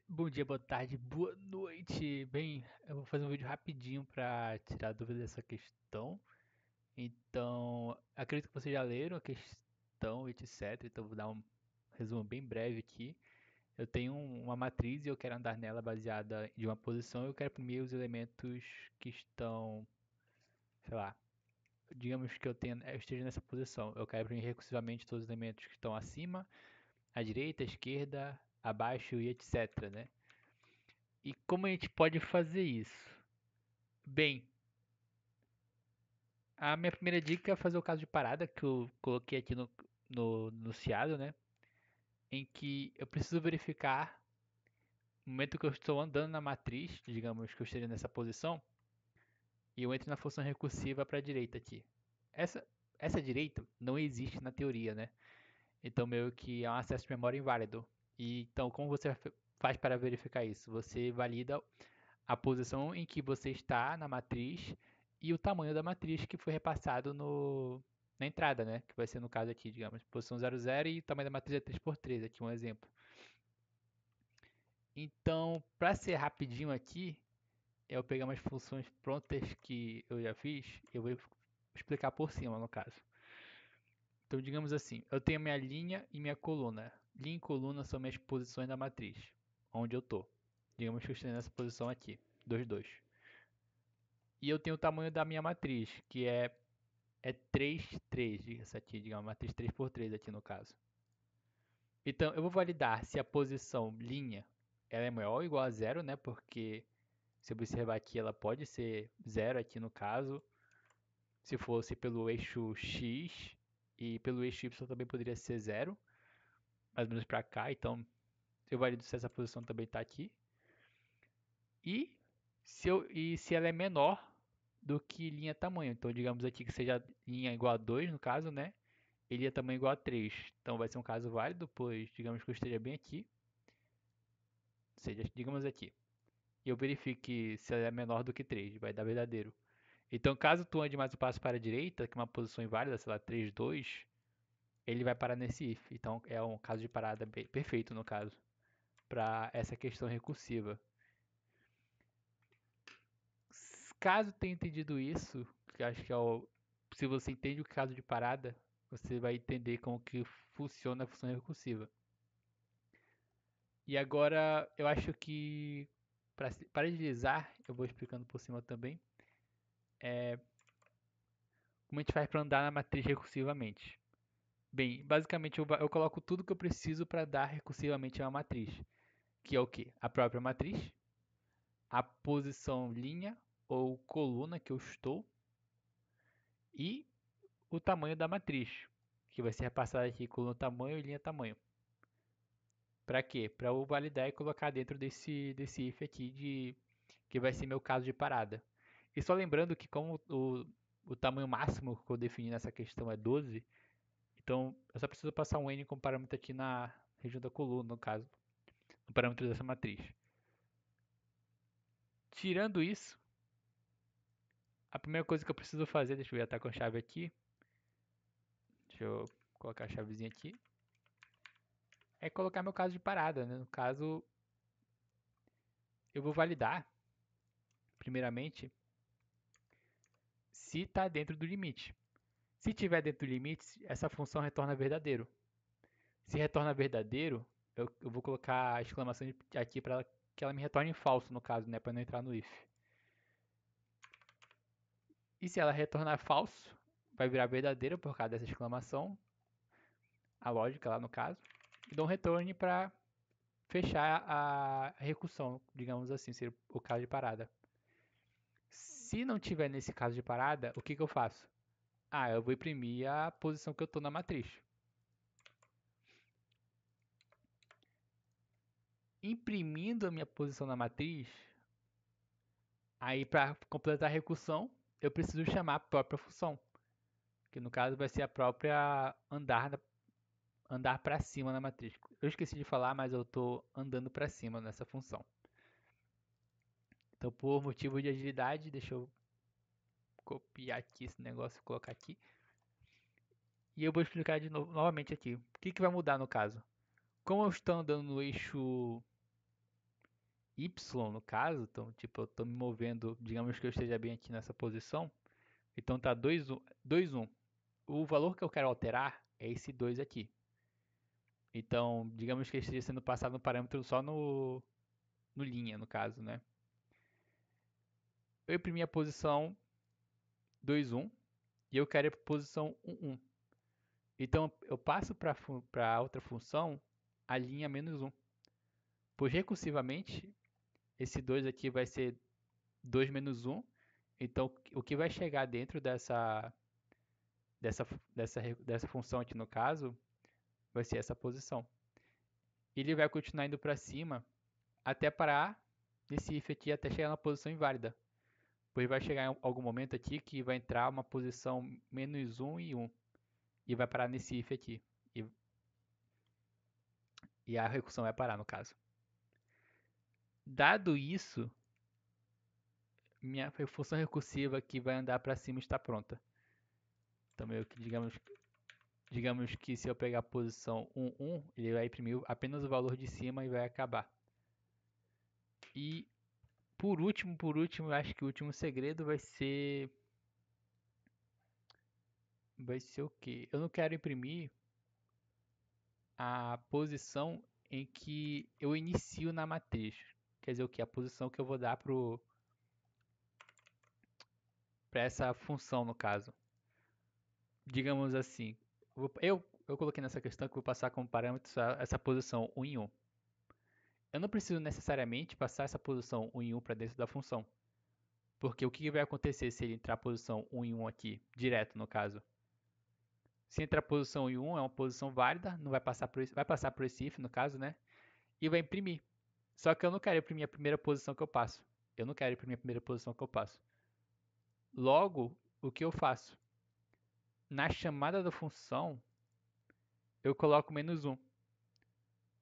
Bom dia, boa tarde, boa noite. Bem, eu vou fazer um vídeo rapidinho para tirar dúvida dessa questão. Então, acredito que vocês já leram a questão, etc. Então, vou dar um resumo bem breve aqui. Eu tenho uma matriz e eu quero andar nela baseada em uma posição. Eu quero imprimir os elementos que estão, sei lá, digamos que eu esteja nessa posição. Eu quero imprimir recursivamente todos os elementos que estão acima, à direita, à esquerda, abaixo e etc, né? E como a gente pode fazer isso? Bem, a minha primeira dica é fazer o caso de parada que eu coloquei aqui no enunciado, né? Em que eu preciso verificar no momento que eu estou andando na matriz, digamos que eu esteja nessa posição, e eu entro na função recursiva para a direita aqui. Essa, essa direita não existe na teoria, né? Então, meio que é um acesso de memória inválido. E, então, como você faz para verificar isso? Você valida a posição em que você está na matriz e o tamanho da matriz que foi repassado na entrada, né? Que vai ser no caso aqui, digamos, posição 00 e o tamanho da matriz é 3 por 3, aqui um exemplo. Então, para ser rapidinho aqui, eu vou pegar umas funções prontas que eu já fiz e eu vou explicar por cima, no caso. Então, digamos assim, eu tenho minha linha e minha coluna. Linha e coluna são minhas posições da matriz, onde eu estou. Digamos que eu estou nessa posição aqui, 2, 2. E eu tenho o tamanho da minha matriz, que é 3, 3, essa aqui, digamos, matriz 3 por 3 aqui no caso. Então, eu vou validar se a posição linha ela é maior ou igual a zero, né? Porque se observar aqui, ela pode ser zero aqui no caso, se fosse pelo eixo X, e pelo eixo Y também poderia ser zero, mais ou menos para cá. Então, eu valido se essa posição também está aqui. E se ela é menor do que linha tamanho. Então, digamos aqui que seja linha igual a 2 no caso, né? Ele é tamanho igual a 3. Então vai ser um caso válido, pois digamos que eu esteja bem aqui, ou seja, digamos aqui. E eu verifique se ela é menor do que 3, vai dar verdadeiro. Então, caso tu ande mais um passo para a direita, que é uma posição inválida, sei lá, 3, 2, ele vai parar nesse if. Então é um caso de parada perfeito no caso, para essa questão recursiva. Caso tenha entendido isso, que acho que se você entende o caso de parada, você vai entender como que funciona a função recursiva. E agora eu acho que para agilizar, eu vou explicando por cima também, como a gente faz para andar na matriz recursivamente. Bem, basicamente eu coloco tudo que eu preciso para dar recursivamente a uma matriz, que é o que? A própria matriz, a posição linha ou coluna que eu estou e o tamanho da matriz, que vai ser repassado aqui coluna tamanho e linha tamanho. Para quê? Para eu validar e colocar dentro desse if aqui que vai ser meu caso de parada. E só lembrando que como o tamanho máximo que eu defini nessa questão é 12, então eu só preciso passar um n como parâmetro aqui na região da coluna, no caso, no parâmetro dessa matriz. Tirando isso, a primeira coisa que eu preciso fazer, deixa eu ver, estar com a chave aqui, deixa eu colocar a chavezinha aqui, é colocar meu caso de parada, né? No caso, eu vou validar, primeiramente, se está dentro do limite. Se estiver dentro do limite, essa função retorna verdadeiro. Se retorna verdadeiro, eu vou colocar a exclamação aqui para que ela me retorne falso, no caso, né, para não entrar no if. E se ela retornar falso, vai virar verdadeiro por causa dessa exclamação, a lógica lá no caso, e dou um return para fechar a recursão, digamos assim, ser o caso de parada. Se não tiver nesse caso de parada, o que eu faço? Ah, eu vou imprimir a posição que eu estou na matriz. Imprimindo a minha posição na matriz, aí para completar a recursão, eu preciso chamar a própria função, que no caso vai ser a própria andar para cima na matriz. Eu esqueci de falar, mas eu estou andando para cima nessa função. Então, por motivo de agilidade, deixa eu copiar aqui esse negócio e colocar aqui. E eu vou explicar de novo, novamente aqui. O que vai mudar no caso? Como eu estou andando no eixo Y no caso, então, tipo, eu tô me movendo, digamos que eu esteja bem aqui nessa posição, então tá 2, 1, 2, 1. O valor que eu quero alterar é esse 2 aqui. Então, digamos que esteja sendo passado no parâmetro só no linha, no caso, né? Eu imprimi a posição 2, 1 e eu quero ir para a posição 1, 1. Então, eu passo para outra função a linha menos 1. Pois recursivamente, esse 2 aqui vai ser 2 menos 1. Então, o que vai chegar dentro dessa, dessa função aqui no caso, vai ser essa posição. Ele vai continuar indo para cima até parar nesse if aqui, até chegar na posição inválida. Pois vai chegar em algum momento aqui que vai entrar uma posição menos 1 e 1. E vai parar nesse if aqui. E a recursão vai parar, no caso. Dado isso, minha função recursiva que vai andar para cima está pronta. Então, meio que, digamos que se eu pegar a posição 1, 1, ele vai imprimir apenas o valor de cima e vai acabar. E por último, eu acho que o último segredo vai ser o quê? Eu não quero imprimir a posição em que eu inicio na matriz. Quer dizer o que? A posição que eu vou dar para essa função, no caso. Digamos assim, eu coloquei nessa questão que eu vou passar como parâmetro essa posição 1 em 1. Eu não preciso necessariamente passar essa posição 1 em 1 para dentro da função. Porque o que vai acontecer se ele entrar a posição 1 em 1 aqui, direto no caso? Se entrar a posição 1 em 1 é uma posição válida, não vai passar por esse, vai passar por esse if no caso, né? E vai imprimir. Só que eu não quero imprimir a primeira posição que eu passo. Eu não quero imprimir a primeira posição que eu passo. Logo, o que eu faço? Na chamada da função, eu coloco menos 1.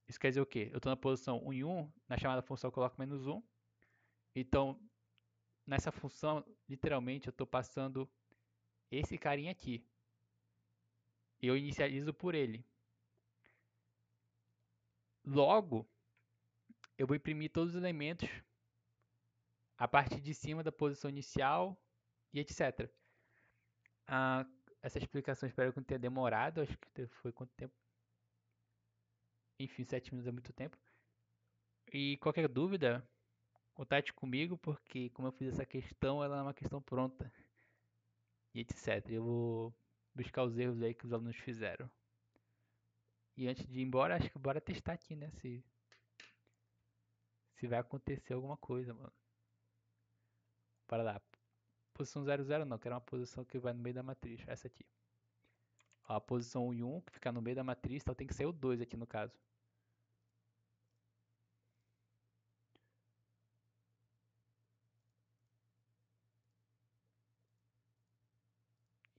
Isso quer dizer o quê? Eu estou na posição 1 em 1, na chamada da função eu coloco menos 1. Então, nessa função, literalmente, eu estou passando esse carinha aqui. E eu inicializo por ele. Logo, eu vou imprimir todos os elementos a partir de cima da posição inicial e etc. Ah, essa explicação espero que não tenha demorado. Acho que foi quanto tempo? Enfim, 7 minutos é muito tempo. E qualquer dúvida, contate comigo, porque como eu fiz essa questão, ela é uma questão pronta. E etc. Eu vou buscar os erros aí que os alunos fizeram. E antes de ir embora, acho que bora testar aqui, né? Se vai acontecer alguma coisa, mano. Para lá. Posição 00 não, que era uma posição que vai no meio da matriz. Essa aqui. Ó, a posição 1 e 1, que fica no meio da matriz, então tem que ser o 2 aqui no caso.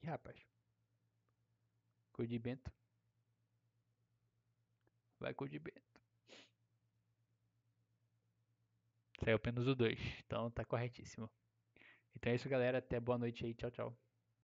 Ih, rapaz. Cor de Bento. Vai cor de Bento. Saiu apenas o 2. Então tá corretíssimo. Então é isso, galera. Até boa noite aí. Tchau, tchau.